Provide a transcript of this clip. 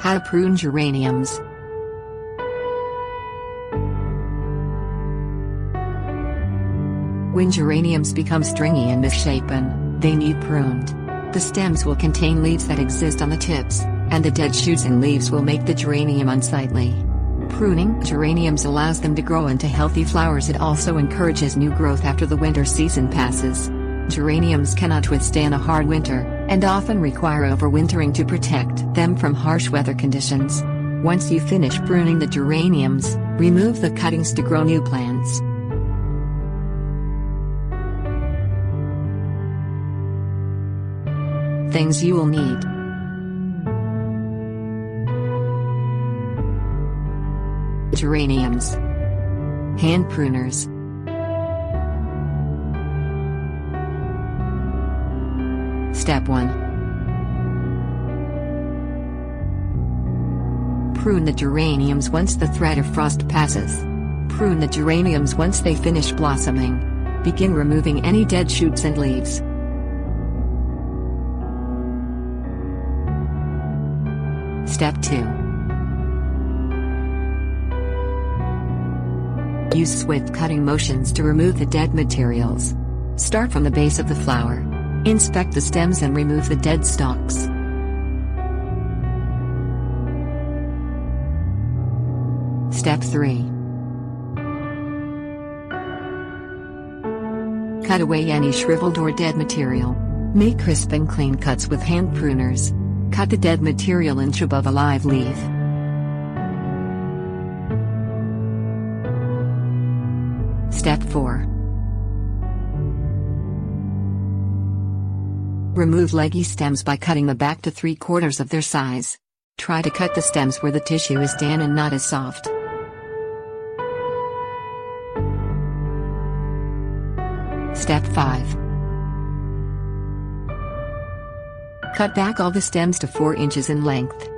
How to prune geraniums. When geraniums become stringy and misshapen, they need pruned. The stems will contain leaves that exist on the tips, and the dead shoots and leaves will make the geranium unsightly. Pruning geraniums allows them to grow into healthy flowers. It also encourages new growth after the winter season passes. Geraniums cannot withstand a hard winter, and often require overwintering to protect them from harsh weather conditions. Once you finish pruning the geraniums, remove the cuttings to grow new plants. Things you will need: geraniums, hand pruners, Step 1. Prune the geraniums once the threat of frost passes. Prune the geraniums once they finish blossoming. Begin removing any dead shoots and leaves. Step 2. Use swift cutting motions to remove the dead materials. Start from the base of the flower. Inspect the stems and remove the dead stalks. Step 3. Cut away any shriveled or dead material. Make crisp and clean cuts with hand pruners. Cut the dead material inch above a live leaf. Step 4. Remove leggy stems by cutting the back to 3/4 of their size. Try to cut the stems where the tissue is thin and not as soft. Step 5. Cut back all the stems to 4 inches in length.